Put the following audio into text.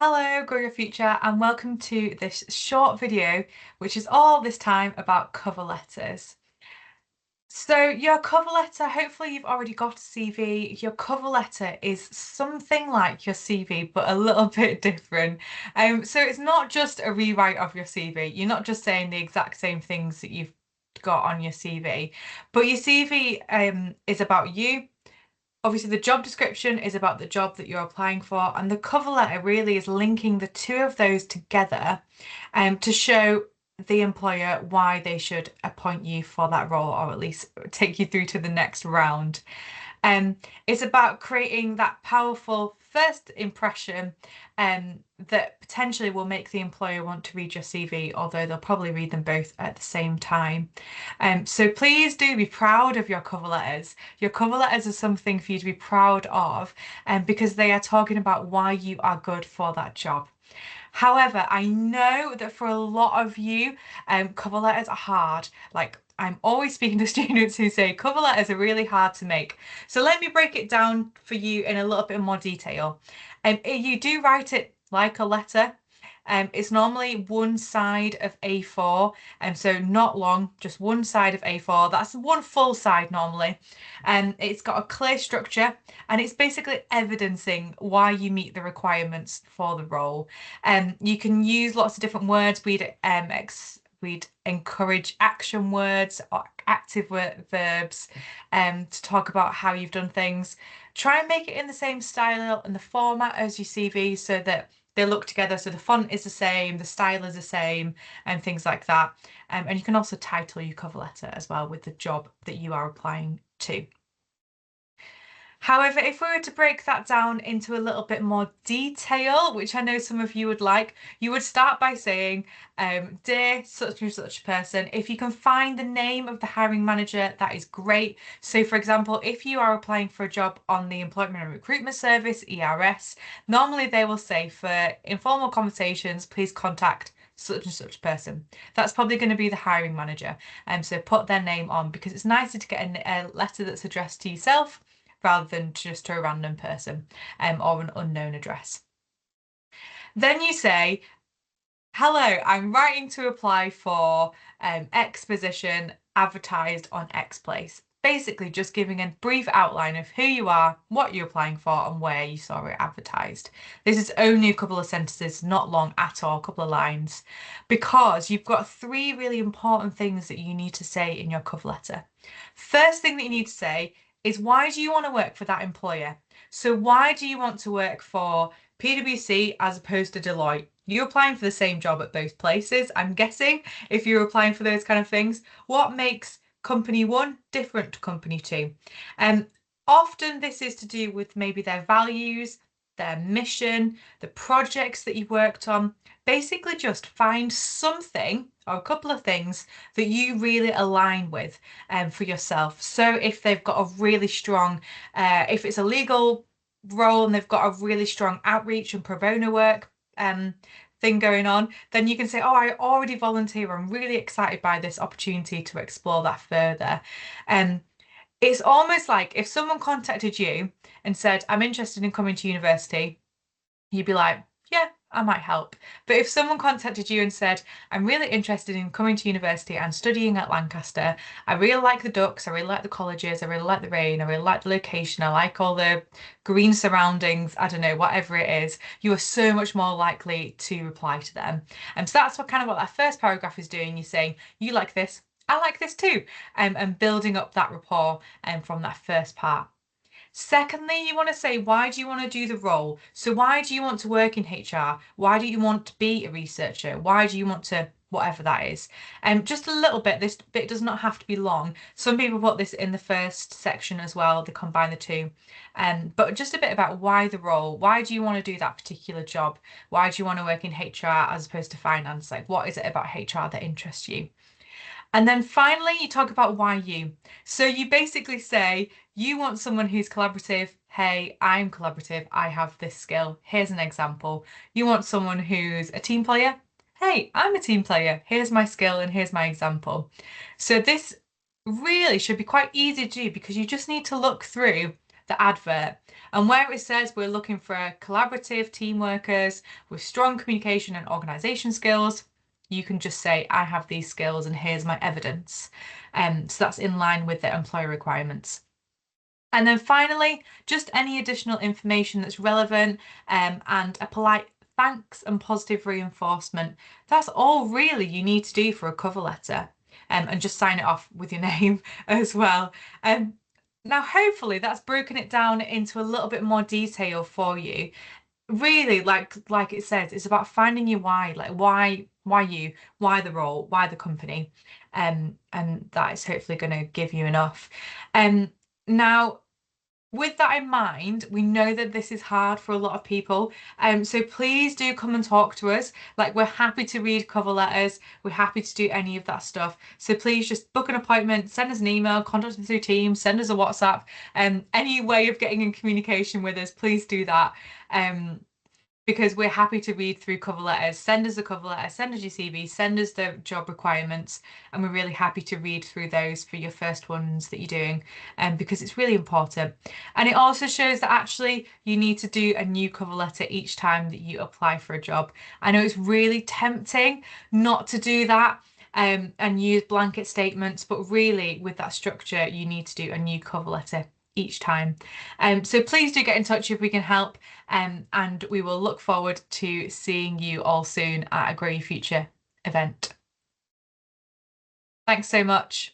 Hello, Grow Your Future, and welcome to this short video, which is all this time about cover letters. So your cover letter, hopefully you've already got a CV. Your cover letter is something like your CV, but a little bit different. So it's not just a rewrite of your CV. You're not just saying the exact same things that you've got on your CV, but your CV is about you. Obviously, the job description is about the job that you're applying for, and the cover letter really is linking the two of those together to show the employer why they should appoint you for that role or at least take you through to the next round. It's about creating that powerful first impression that potentially will make the employer want to read your CV, although they'll probably read them both at the same time. So please do be proud of your cover letters. Your cover letters are something for you to be proud of, because they are talking about why you are good for that job. However, I know that for a lot of you, cover letters are hard. Like, I'm always speaking to students who say cover letters are really hard to make. So let me break it down for you in a little bit more detail. You do write it like a letter. It's normally one side of A4, and so not long, just one side of A4. That's one full side normally. And it's got a clear structure, and it's basically evidencing why you meet the requirements for the role. You can use lots of different words. We'd encourage action words or active verbs to talk about how you've done things. Try and make it in the same style and the format as your CV so that they look together. So the font is the same, the style is the same, and things like that. And you can also title your cover letter as well with the job that you are applying to. However, if we were to break that down into a little bit more detail, which I know some of you would like, you would start by saying, dear such and such person, if you can find the name of the hiring manager, that is great. So for example, if you are applying for a job on the Employment and Recruitment Service, ERS, normally they will say for informal conversations, please contact such and such person. That's probably going to be the hiring manager. So put their name on because it's nicer to get a letter that's addressed to yourself rather than just to a random person or an unknown address. Then you say, hello, I'm writing to apply for X position advertised on X place. Basically, just giving a brief outline of who you are, what you're applying for, and where you saw it advertised. This is only a couple of sentences, not long at all, a couple of lines, because you've got three really important things that you need to say in your cover letter. First thing that you need to say is why do you want to work for that employer? So why do you want to work for PwC as opposed to Deloitte? You're applying for the same job at both places, I'm guessing, if you're applying for those kind of things. What makes company one different to company two? Often this is to do with maybe their values, their mission, the projects that you've worked on. Basically just find something or a couple of things that you really align with for yourself. So if they've got a really strong, if it's a legal role and they've got a really strong outreach and pro bono work thing going on, then you can say, oh, I already volunteer. I'm really excited by this opportunity to explore that further. It's almost like if someone contacted you and said, I'm interested in coming to university, you'd be like, yeah, I might help. But if someone contacted you and said, I'm really interested in coming to university and studying at Lancaster, I really like the ducks, I really like the colleges, I really like the rain, I really like the location, I like all the green surroundings, I don't know, whatever it is, you are so much more likely to reply to them. And so that's what that first paragraph is doing. You're saying, you like this, I like this too, and building up that rapport from that first part. Secondly, you want to say, why do you want to do the role? So why do you want to work in HR? Why do you want to be a researcher? Why do you want to, whatever that is? Just a little bit, this bit does not have to be long. Some people put this in the first section as well, they combine the two. But just a bit about why the role, why do you want to do that particular job? Why do you want to work in HR as opposed to finance? Like, what is it about HR that interests you? And then finally, you talk about why you. So you basically say, you want someone who's collaborative. Hey, I'm collaborative. I have this skill. Here's an example. You want someone who's a team player. Hey, I'm a team player. Here's my skill and here's my example. So this really should be quite easy to do because you just need to look through the advert. And where it says we're looking for collaborative team workers with strong communication and organisation skills, you can just say, I have these skills and here's my evidence. So that's in line with the employer requirements. And then finally, just any additional information that's relevant and a polite thanks and positive reinforcement. That's all really you need to do for a cover letter, and just sign it off with your name as well. Now, hopefully that's broken it down into a little bit more detail for you. Really, like it says, it's about finding your why, like why you, why the role, why the company, and that is hopefully going to give you enough. Now, with that in mind, we know that this is hard for a lot of people. So please do come and talk to us. Like, we're happy to read cover letters. We're happy to do any of that stuff. So please just book an appointment, send us an email, contact us through Teams, send us a WhatsApp. Any way of getting in communication with us, please do that. Because we're happy to read through cover letters. Send us a cover letter, send us your CV, send us the job requirements, and we're really happy to read through those for your first ones that you're doing, because it's really important. And it also shows that actually you need to do a new cover letter each time that you apply for a job. I know it's really tempting not to do that, and use blanket statements, but really with that structure, you need to do a new cover letter each time. So please do get in touch if we can help, and we will look forward to seeing you all soon at a Grow Your Future event. Thanks so much.